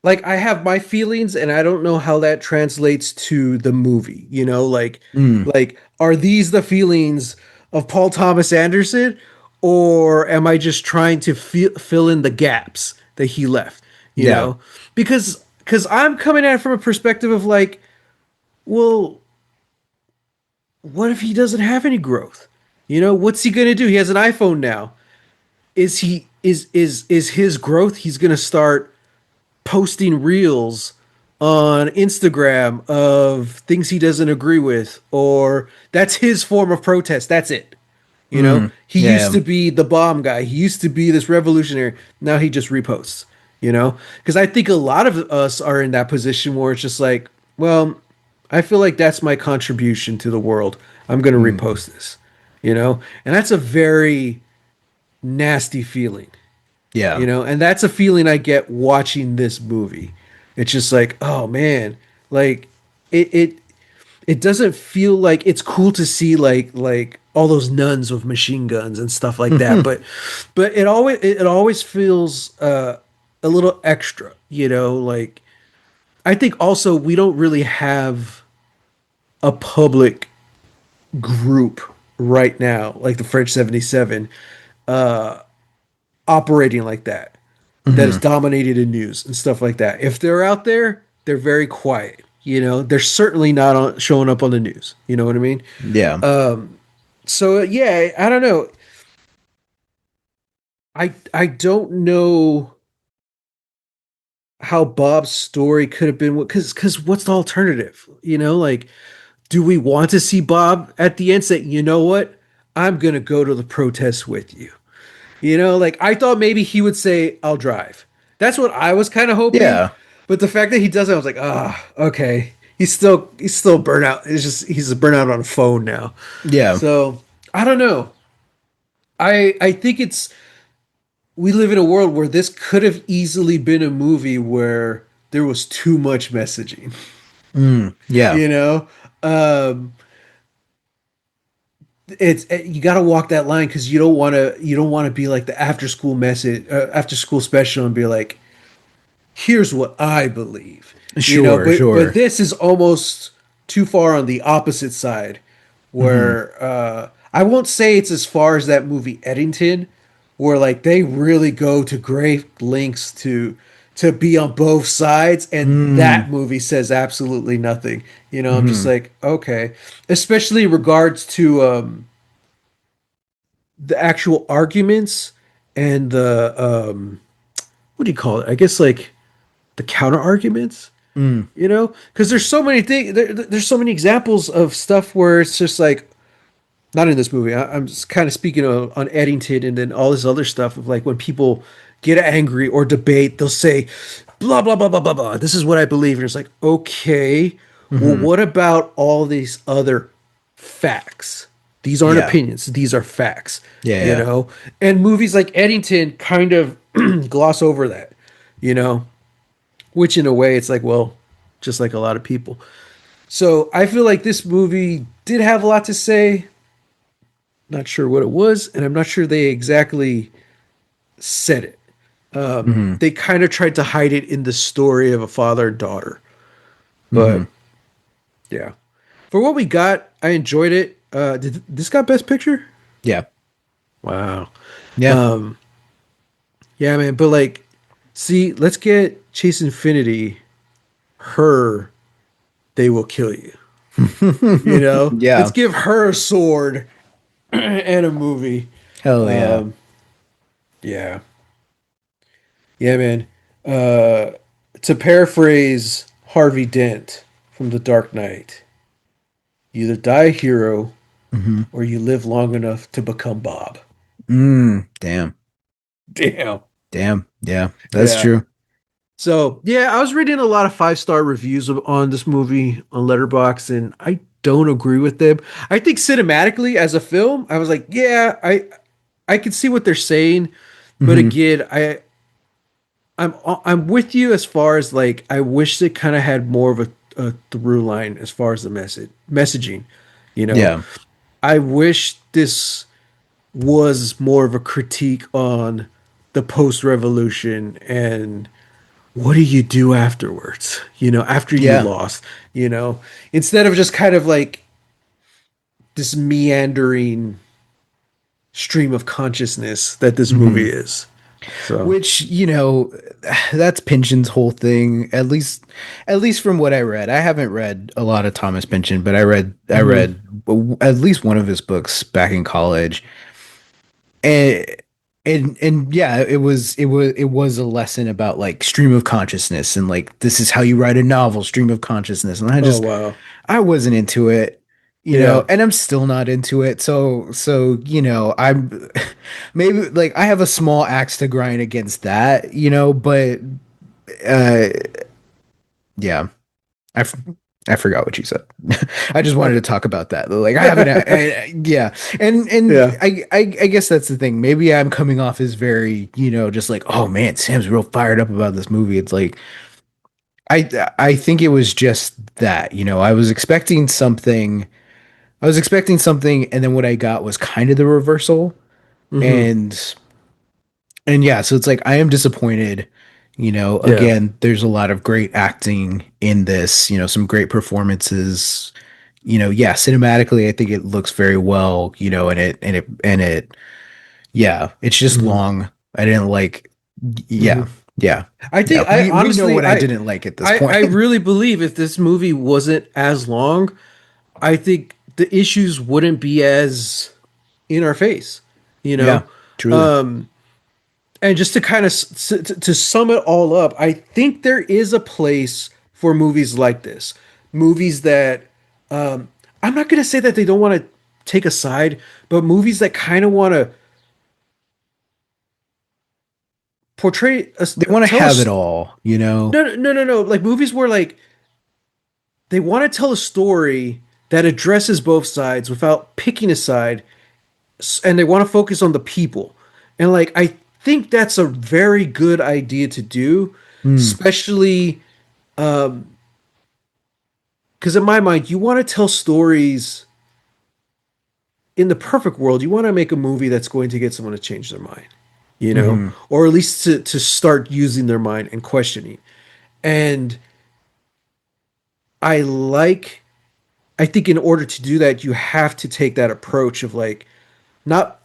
like I have my feelings and I don't know how that translates to the movie, you know, Mm, like are these the feelings of Paul Thomas Anderson or am I just trying to fill in the gaps that he left, you yeah. know? Because I'm coming at it from a perspective of like, well, what if he doesn't have any growth? You know, what's he going to do? He has an iPhone now. Is his growth he's going to start posting reels on Instagram of things he doesn't agree with, or that's his form of protest. That's it. You know, Mm, he used yeah. to be the bomb guy. He used to be this revolutionary. Now he just reposts, you know? Because I think a lot of us are in that position where it's just like, well, I feel like that's my contribution to the world. I'm going to Mm, repost this, you know? And that's a very nasty feeling, yeah. you know, and that's a feeling I get watching this movie. It's just like, oh man, like it it it doesn't feel like it's cool to see like all those nuns with machine guns and stuff like that, but it always feels a little extra, you know, like I think also we don't really have a public group right now like the French 77 operating like that is Hmm. dominated in news and stuff like that. If they're out there, they're very quiet. You know, they're certainly not showing up on the news. You know what I mean? Yeah. So yeah, I don't know. I don't know how Bob's story could have been because what's the alternative? You know, like do we want to see Bob at the end say, you know what, I'm gonna go to the protest with you? You know, like I thought maybe he would say, I'll drive. That's what I was kind of hoping. Yeah. But the fact that he doesn't, I was like, ah, okay. He's still burnt out. It's just he's burnt out on a phone now. Yeah. So I don't know. I think it's we live in a world where this could have easily been a movie where there was too much messaging. Mm, yeah. You know? Um it's you got to walk that line because you don't want to be like the after school message, after school special, and be like, here's what I believe, you know. Sure, But sure. this is almost too far on the opposite side, Hmm. where I won't say it's as far as that movie Eddington, where like they really go to great lengths to be on both sides, and that Mm. movie says absolutely nothing. You know, I'm just Hmm. like, okay, especially in regards to the actual arguments and the what do you call it? I guess like the counter arguments, Mm. you know, because there's so many things. There's so many examples of stuff where it's just like not in this movie. I'm just kind of speaking on Eddington and then all this other stuff of like when people get angry or debate, they'll say blah blah blah blah blah blah. This is what I believe, and it's like okay, well, Hmm. what about all these other facts? These aren't Yeah. opinions. These are facts, Yeah. you Yeah. know. And movies like Eddington kind of gloss over that, you know, which in a way it's like, well, just like a lot of people. So I feel like this movie did have a lot to say. Not sure what it was, and I'm not sure they exactly said it. Hmm. They kind of tried to hide it in the story of a father and daughter. Hmm. But yeah, for what we got, I enjoyed it. Did this got Best Picture? Yeah. Wow. Yeah. Um, yeah, man. But like, see, let's get Chase Infinity. Her, they will kill you. You know, let's Yeah. give her a sword and a movie. Hell yeah. Um, yeah, yeah, man. Uh, to paraphrase Harvey Dent from The Dark Knight, you either die a hero Hmm. or you live long enough to become Bob. Damn. Damn. Damn. Yeah. That's Yeah. true. So yeah, I was reading a lot of 5-star reviews on this movie on Letterboxd, and I don't agree with them. I think cinematically as a film, I was like, yeah, I can see what they're saying, but Hmm. again, I'm with you as far as like I wish it kind of had more of a through line as far as the messaging. You know, Yeah. I wish this was more of a critique on the post revolution and what do you do afterwards? You know, after you Yeah. lost, you know, instead of just kind of like this meandering stream of consciousness that this movie Hmm. is. So, Which, that's Pynchon's whole thing. At least from what I read. I haven't read a lot of Thomas Pynchon, but I mhm. read at least one of his books back in college. And and yeah, it was a lesson about like stream of consciousness and like this is how you write a novel, stream of consciousness. And Oh wow. I wasn't into it, Yeah. and I'm still not into it. So, I'm maybe like I have a small axe to grind against that, but uh yeah, I, f- I forgot what you said. I just wanted to talk about that. Like I haven't, yeah, and Yeah. I guess that's the thing. Maybe I'm coming off as very, just like, oh man, Sam's real fired up about this movie. It's like I think it was just that, I was expecting something. I was expecting something, and then what I got was kind of the reversal. Hmm. And yeah, so it's like I am disappointed. Yeah. Again, there's a lot of great acting in this, some great performances. Yeah, cinematically, I think it looks very well, yeah, it's just Hmm. long. I didn't like, Hmm. yeah, yeah, I yeah. think I We know honestly what I didn't like at this I point. really believe if this movie wasn't as long, I think the issues wouldn't be as in our face, you Yeah, know. truly. And just to kind of to sum it all up, I think there is a place for movies like this. Movies that I'm not going to say that they don't want to take a side, but movies that kind of want to portray us, They want to tell have it us. all, No. Like movies where like they want to tell a story that addresses both sides without picking a side, and they want to focus on the people. And like I think that's a very good idea to do, Hmm. especially because in my mind, you want to tell stories in the perfect world, you want to make a movie that's going to get someone to change their mind, Hmm. or at least to start using their mind and questioning. And I like, I think in order to do that, you have to take that approach of like not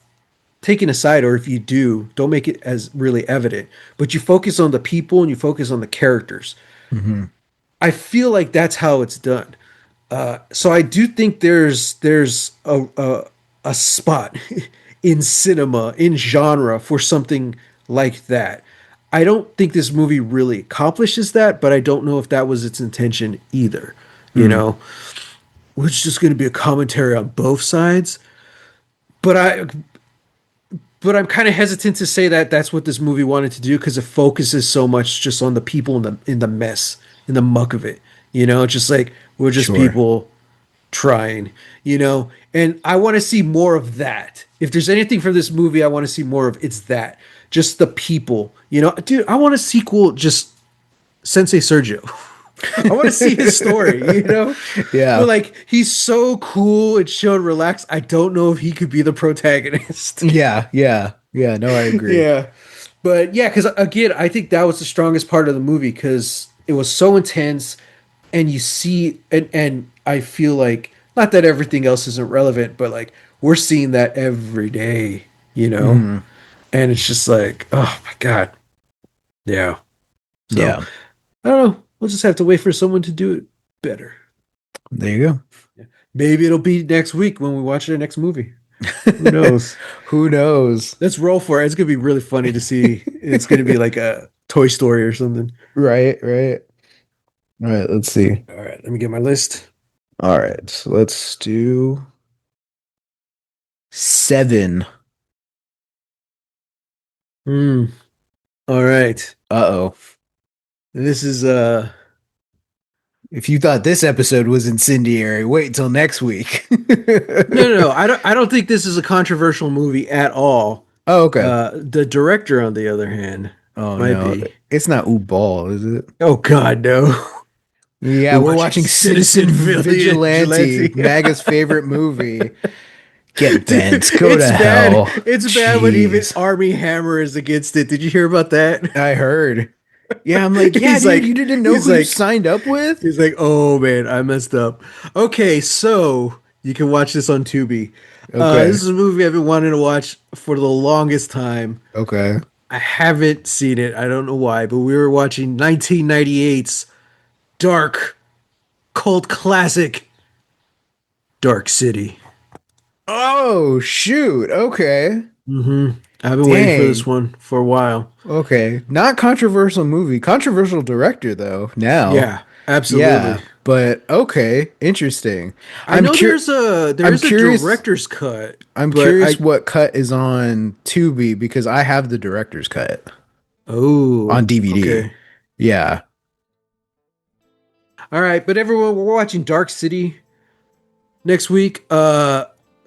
taking a side, or if you do, don't make it as really evident, but you focus on the people and you focus on the characters. Hmm. I feel like that's how it's done. So I do think there's a spot in cinema, in genre, for something like that. I don't think this movie really accomplishes that, but I don't know if that was its intention either. You Mm. know, which is just going to be a commentary on both sides. But I'm kind of hesitant to say that that's what this movie wanted to do, because it focuses so much just on the people in the mess, in the muck of it. Just like we're just Sure. people trying, and I want to see more of that. If there's anything from this movie I want to see more of, it's that. Just the people, dude. I want a sequel, just Sensei Sergio. I want to see his story, But Yeah. like, he's so cool and chill and relaxed. I don't know if he could be the protagonist. Yeah. Yeah. Yeah. No, I agree. Yeah. But yeah, because again, I think that was the strongest part of the movie, because it was so intense, and you see, and I feel like, not that everything else isn't relevant, but like we're seeing that every day, Hmm. and it's just like, oh my God. Yeah. So Yeah. I don't know. We'll just have to wait for someone to do it better. There you Maybe it'll be next week when we watch the next movie. Who go. knows? Who knows? Let's roll for it. It's gonna be really funny to see. It's gonna be like a Toy Story or something. Right. Right. All right. Let's see. All right, let me get my list. All right. So let's do seven. Hmm. All right. Uh-oh. This is If you thought this episode was incendiary, wait until next week. no. I don't think this is a controversial movie at all. Oh, okay. The director, on the other hand, Oh might no. be. It's not Ooh Ball, is it? Oh God, no. Yeah, We're we're watching watching Citizen Citizen Vigilante, Vigilante. Maga's favorite movie. Get Dude, bent, go it's to bad. hell. It's bad when even Jeez. Army Hammer is against it. Did you hear about that? I heard. Yeah, I'm like, yeah, He's dude, you like, didn't know he's who you like, signed up with? he's like, oh man, I messed up. Okay, so you can watch this on Tubi. This Okay. is a movie I've been wanting to watch for the longest time. Okay. I haven't seen it. I don't know why, but we were watching 1998's dark cult classic, Dark City. Oh, shoot. Okay. I've been waiting for this Dang. one for a while. Okay. Not controversial movie. Controversial director though. Now. Yeah, absolutely. Yeah, but okay, interesting. I know I'm there's a curious director's cut, I'm but curious what cut is on Tubi because I have the director's cut on oh, DVD. okay. Yeah. All right, but everyone, we're watching Dark City next week.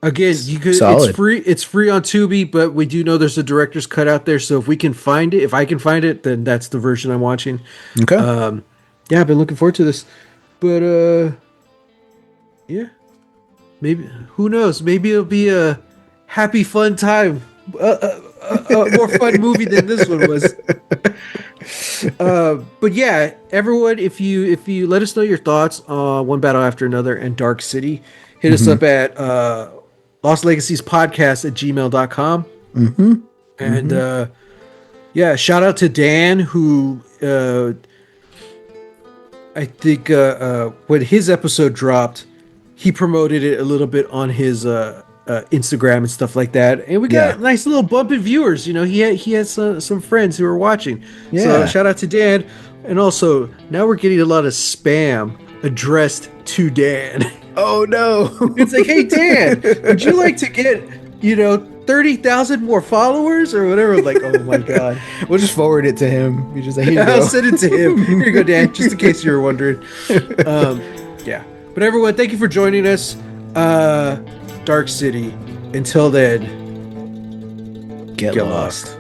Again, you could Solid. it's free on Tubi, but we do know there's a director's cut out there, so if we can find it, if I can find it, then that's the version I'm watching. Okay. Um yeah, I've been looking forward to this. But yeah, maybe, who knows? Maybe it'll be a happy fun time. A more fun movie than this one was. But yeah, everyone, if you let us know your thoughts on One Battle After Another and Dark City, hit us Mhm. up at Lost Legacies Podcast at gmail.com. Mhm. And Mhm. yeah, shout out to Dan, who I think when his episode dropped, he promoted it a little bit on his Instagram and stuff like that, and we got Yeah. a nice little bump in viewers. He had some friends who were watching, so Yeah. shout out to Dan. And also, now we're getting a lot of spam addressed to Dan. Oh no. It's like, hey Dan, would you like to get 30,000 more followers or whatever? I'm like, oh my God. We'll just forward it to him. You just like, here you I'll go. send it to him. Here you go, Dan, just in case you were wondering. Yeah. But everyone, thank you for joining us. Dark City. Until then, Get get lost. lost.